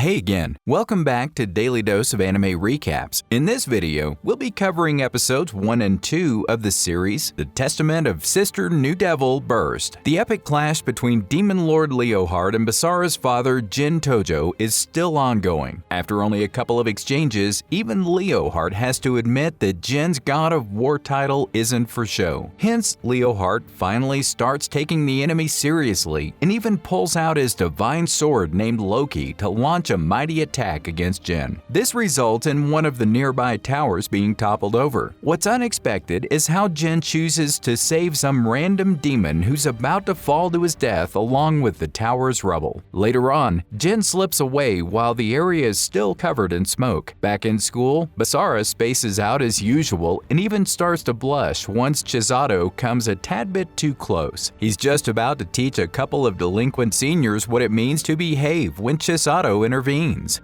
Hey again, welcome back to Daily Dose of Anime Recaps. In this video, we'll be covering episodes 1 and 2 of the series, The Testament of Sister New Devil Burst. The epic clash between Demon Lord Leohard and Basara's father Jin Tojo is still ongoing. After only a couple of exchanges, even Leohard has to admit that Jin's God of War title isn't for show. Hence, Leohard finally starts taking the enemy seriously and even pulls out his divine sword named Loki to launch a mighty attack against Jin. This results in one of the nearby towers being toppled over. What's unexpected is how Jin chooses to save some random demon who's about to fall to his death along with the tower's rubble. Later on, Jin slips away while the area is still covered in smoke. Back in school, Basara spaces out as usual and even starts to blush once Chisato comes a tad bit too close. He's just about to teach a couple of delinquent seniors what it means to behave when Chisato intervenes.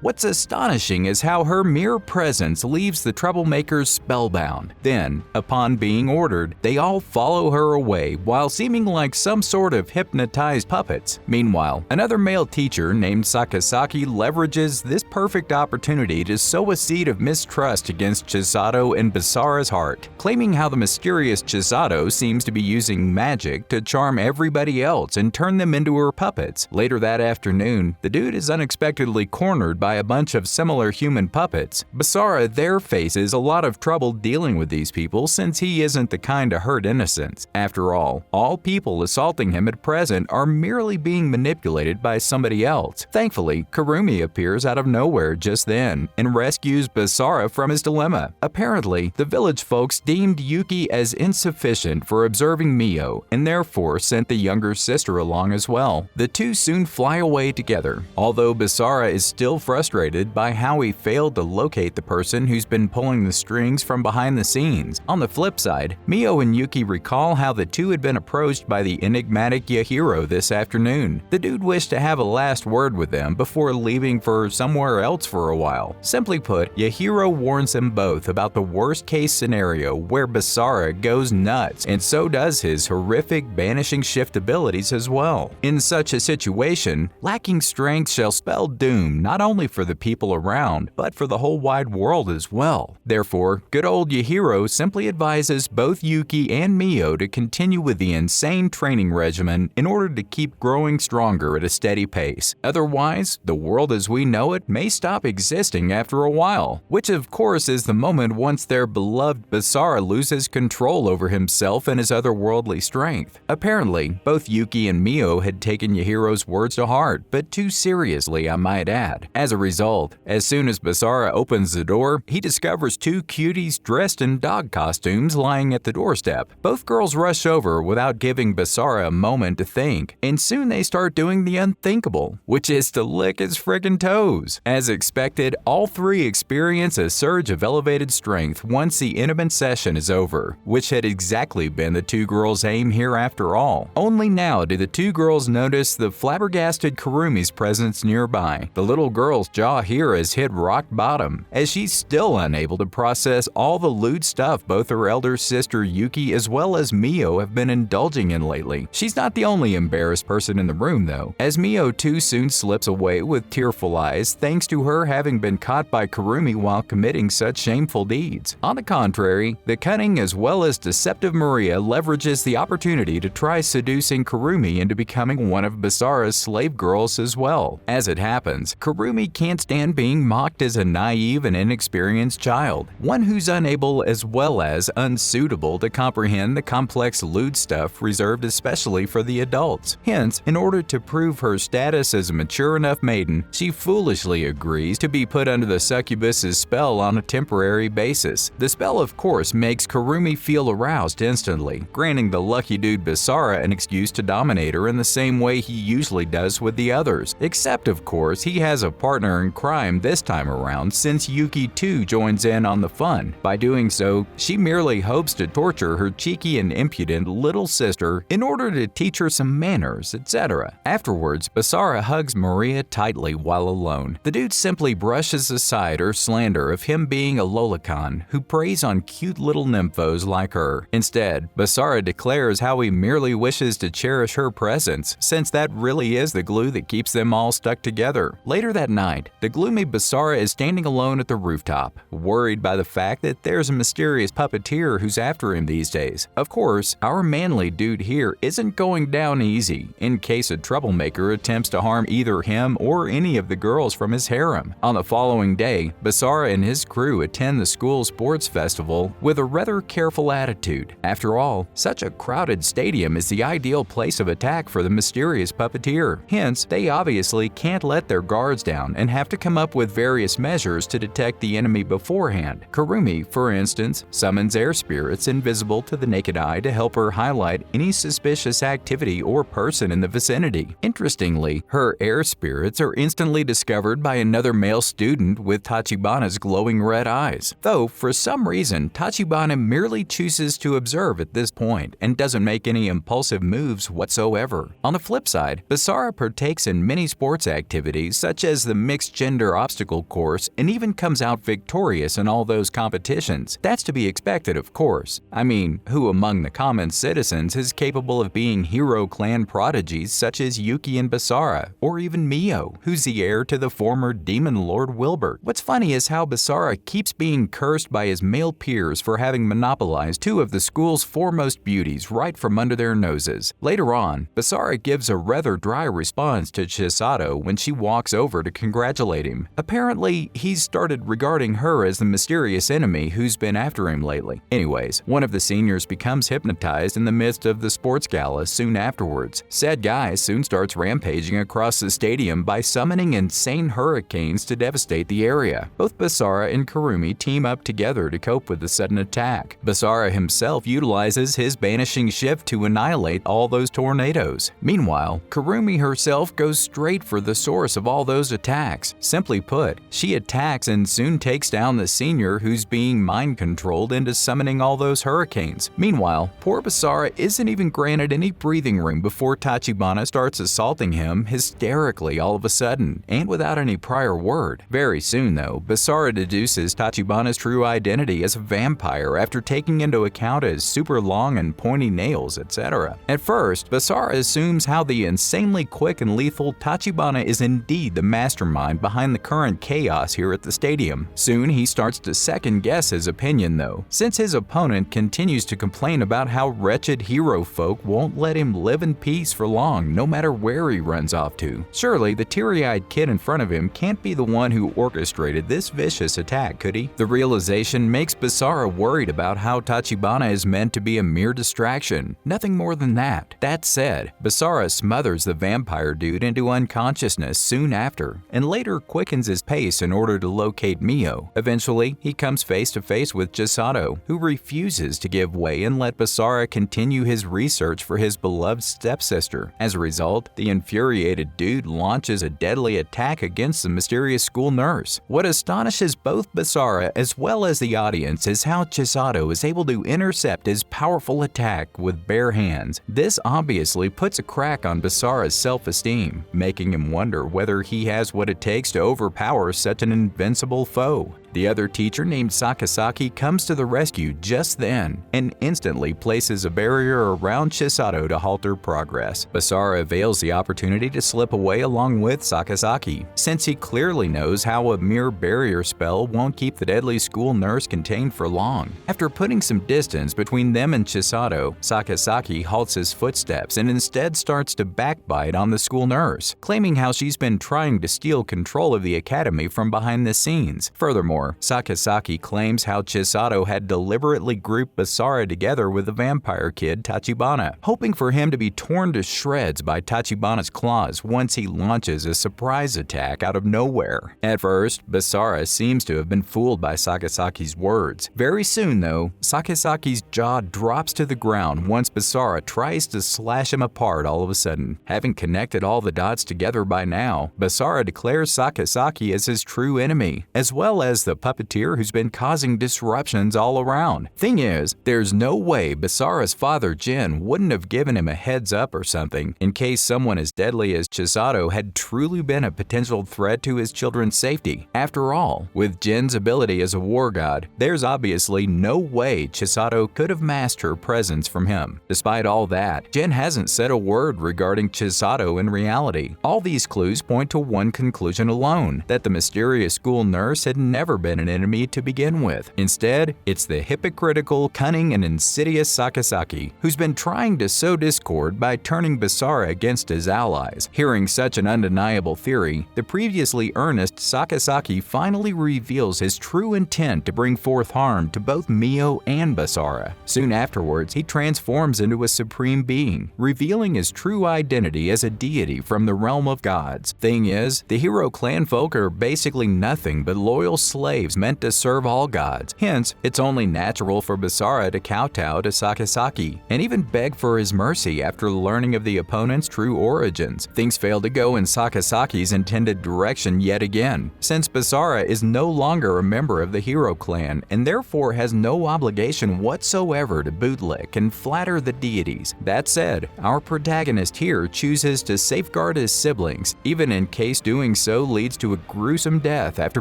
What's astonishing is how her mere presence leaves the troublemakers spellbound. Then, upon being ordered, they all follow her away while seeming like some sort of hypnotized puppets. Meanwhile, another male teacher named Sakasaki leverages this perfect opportunity to sow a seed of mistrust against Chisato and Basara's heart, claiming how the mysterious Chisato seems to be using magic to charm everybody else and turn them into her puppets. Later that afternoon, the dude is unexpectedly cornered by a bunch of similar human puppets. Basara there faces a lot of trouble dealing with these people since he isn't the kind to hurt innocents. After all people assaulting him at present are merely being manipulated by somebody else. Thankfully, Kurumi appears out of nowhere just then and rescues Basara from his dilemma. Apparently, the village folks deemed Yuki as insufficient for observing Mio and therefore sent the younger sister along as well. The two soon fly away together. Although Basara is still frustrated by how he failed to locate the person who's been pulling the strings from behind the scenes. On the flip side, Mio and Yuki recall how the two had been approached by the enigmatic Yahiro this afternoon. The dude wished to have a last word with them before leaving for somewhere else for a while. Simply put, Yahiro warns them both about the worst-case scenario where Basara goes nuts, and so does his horrific banishing shift abilities as well. In such a situation, lacking strength shall spell doom not only for the people around, but for the whole wide world as well. Therefore, good old Yahiro simply advises both Yuki and Mio to continue with the insane training regimen in order to keep growing stronger at a steady pace. Otherwise, the world as we know it may stop existing after a while, which of course is the moment once their beloved Basara loses control over himself and his otherworldly strength. Apparently, both Yuki and Mio had taken Yahiro's words to heart, but too seriously, I might add. As a result, as soon as Basara opens the door, he discovers two cuties dressed in dog costumes lying at the doorstep. Both girls rush over without giving Basara a moment to think, and soon they start doing the unthinkable, which is to lick his friggin' toes. As expected, all three experience a surge of elevated strength once the intimate session is over, which had exactly been the two girls' aim here after all. Only now do the two girls notice the flabbergasted Kurumi's presence nearby. The little girl's jaw here has hit rock bottom, as she's still unable to process all the lewd stuff both her elder sister Yuki as well as Mio have been indulging in lately. She's not the only embarrassed person in the room though, as Mio too soon slips away with tearful eyes thanks to her having been caught by Kurumi while committing such shameful deeds. On the contrary, the cunning as well as deceptive Maria leverages the opportunity to try seducing Kurumi into becoming one of Basara's slave girls as well. As it happens, Kurumi can't stand being mocked as a naive and inexperienced child, one who's unable as well as unsuitable to comprehend the complex lewd stuff reserved especially for the adults. Hence, in order to prove her status as a mature enough maiden, she foolishly agrees to be put under the succubus's spell on a temporary basis. The spell of course makes Kurumi feel aroused instantly, granting the lucky dude Basara an excuse to dominate her in the same way he usually does with the others, except of course he has a partner in crime this time around since Yuki too joins in on the fun. By doing so, she merely hopes to torture her cheeky and impudent little sister in order to teach her some manners, etc. Afterwards, Basara hugs Maria tightly while alone. The dude simply brushes aside her slander of him being a lolicon who preys on cute little nymphos like her. Instead, Basara declares how he merely wishes to cherish her presence, since that really is the glue that keeps them all stuck together. Later that night, the gloomy Basara is standing alone at the rooftop, worried by the fact that there's a mysterious puppeteer who's after him these days. Of course, our manly dude here isn't going down easy in case a troublemaker attempts to harm either him or any of the girls from his harem. On the following day, Basara and his crew attend the school sports festival with a rather careful attitude. After all, such a crowded stadium is the ideal place of attack for the mysterious puppeteer. Hence, they obviously can't let their guards down and have to come up with various measures to detect the enemy beforehand. Kurumi, for instance, summons air spirits invisible to the naked eye to help her highlight any suspicious activity or person in the vicinity. Interestingly, her air spirits are instantly discovered by another male student with Tachibana's glowing red eyes. Though, for some reason, Tachibana merely chooses to observe at this point and doesn't make any impulsive moves whatsoever. On the flip side, Basara partakes in many sports activities such as the mixed-gender obstacle course and even comes out victorious in all those competitions. That's to be expected, of course. I mean, who among the common citizens is capable of being hero clan prodigies such as Yuki and Basara, or even Mio, who's the heir to the former demon lord Wilbert? What's funny is how Basara keeps being cursed by his male peers for having monopolized two of the school's foremost beauties right from under their noses. Later on, Basara gives a rather dry response to Chisato when she walks over to congratulate him. Apparently, he's started regarding her as the mysterious enemy who's been after him lately. Anyways, one of the seniors becomes hypnotized in the midst of the sports gala soon afterwards. Said guy soon starts rampaging across the stadium by summoning insane hurricanes to devastate the area. Both Basara and Kurumi team up together to cope with the sudden attack. Basara himself utilizes his banishing shift to annihilate all those tornadoes. Meanwhile, Kurumi herself goes straight for the source of all those attacks. Simply put, she attacks and soon takes down the senior who's being mind-controlled into summoning all those hurricanes. Meanwhile, poor Basara isn't even granted any breathing room before Tachibana starts assaulting him hysterically all of a sudden, and without any prior word. Very soon though, Basara deduces Tachibana's true identity as a vampire after taking into account his super long and pointy nails, etc. At first, Basara assumes how the insanely quick and lethal Tachibana is indeed the mastermind behind the current chaos here at the stadium. Soon he starts to second-guess his opinion though, since his opponent continues to complain about how wretched hero folk won't let him live in peace for long no matter where he runs off to. Surely the teary-eyed kid in front of him can't be the one who orchestrated this vicious attack, could he? The realization makes Basara worried about how Tachibana is meant to be a mere distraction, nothing more than that. That said, Basara smothers the vampire dude into unconsciousness soon after, and later quickens his pace in order to locate Mio. Eventually, he comes face to face with Chisato, who refuses to give way and let Basara continue his research for his beloved stepsister. As a result, the infuriated dude launches a deadly attack against the mysterious school nurse. What astonishes both Basara as well as the audience is how Chisato is able to intercept his powerful attack with bare hands. This obviously puts a crack on Basara's self-esteem, making him wonder whether he has what it takes to overpower such an invincible foe. The other teacher named Sakasaki comes to the rescue just then and instantly places a barrier around Chisato to halt her progress. Basara avails the opportunity to slip away along with Sakasaki, since he clearly knows how a mere barrier spell won't keep the deadly school nurse contained for long. After putting some distance between them and Chisato, Sakasaki halts his footsteps and instead starts to backbite on the school nurse, claiming how she's been trying to steal control of the academy from behind the scenes. Furthermore, Sakasaki claims how Chisato had deliberately grouped Basara together with the vampire kid Tachibana, hoping for him to be torn to shreds by Tachibana's claws once he launches a surprise attack out of nowhere. At first, Basara seems to have been fooled by Sakasaki's words. Very soon though, Sakasaki's jaw drops to the ground once Basara tries to slash him apart all of a sudden. Having connected all the dots together by now, Basara declares Sakasaki as his true enemy, as well as the puppeteer who's been causing disruptions all around. Thing is, there's no way Basara's father Jin wouldn't have given him a heads up or something in case someone as deadly as Chisato had truly been a potential threat to his children's safety. After all, with Jin's ability as a war god, there's obviously no way Chisato could have masked her presence from him. Despite all that, Jin hasn't said a word regarding Chisato in reality. All these clues point to one conclusion alone, that the mysterious school nurse had never been an enemy to begin with. Instead, it's the hypocritical, cunning, and insidious Sakazaki, who's been trying to sow discord by turning Basara against his allies. Hearing such an undeniable theory, the previously earnest Sakazaki finally reveals his true intent to bring forth harm to both Mio and Basara. Soon afterwards, he transforms into a supreme being, revealing his true identity as a deity from the realm of gods. Thing is, the hero clanfolk are basically nothing but loyal slaves meant to serve all gods. Hence, it's only natural for Basara to kowtow to Sakazaki, and even beg for his mercy after learning of the opponent's true origins. Things fail to go in Sakazaki's intended direction yet again, since Basara is no longer a member of the hero clan and therefore has no obligation whatsoever to bootlick and flatter the deities. That said, our protagonist here chooses to safeguard his siblings, even in case doing so leads to a gruesome death after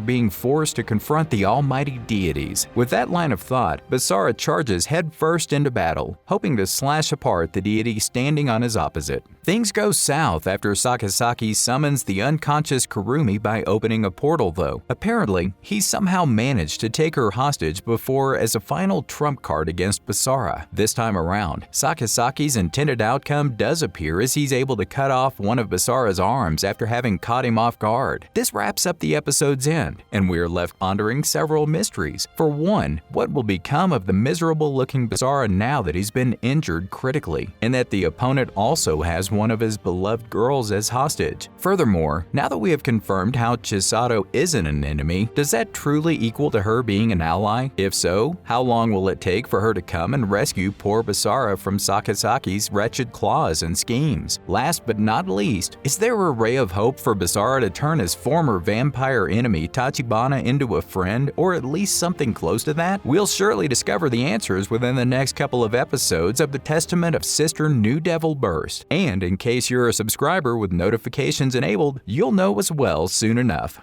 being forced to confront the almighty deities. With that line of thought, Basara charges headfirst into battle, hoping to slash apart the deity standing on his opposite. Things go south after Sakazaki summons the unconscious Kurumi by opening a portal though. Apparently, he somehow managed to take her hostage before as a final trump card against Basara. This time around, Sakazaki's intended outcome does appear as he's able to cut off one of Basara's arms after having caught him off guard. This wraps up the episode's end, and we're left pondering several mysteries. For one, what will become of the miserable-looking Basara now that he's been injured critically, and that the opponent also has one of his beloved girls as hostage? Furthermore, now that we have confirmed how Chisato isn't an enemy, does that truly equal to her being an ally? If so, how long will it take for her to come and rescue poor Basara from Sakazaki's wretched claws and schemes? Last but not least, is there a ray of hope for Basara to turn his former vampire enemy Tachibana into a friend, or at least something close to that? We'll surely discover the answers within the next couple of episodes of the Testament of Sister New Devil Burst. And in case you're a subscriber with notifications enabled, you'll know as well soon enough.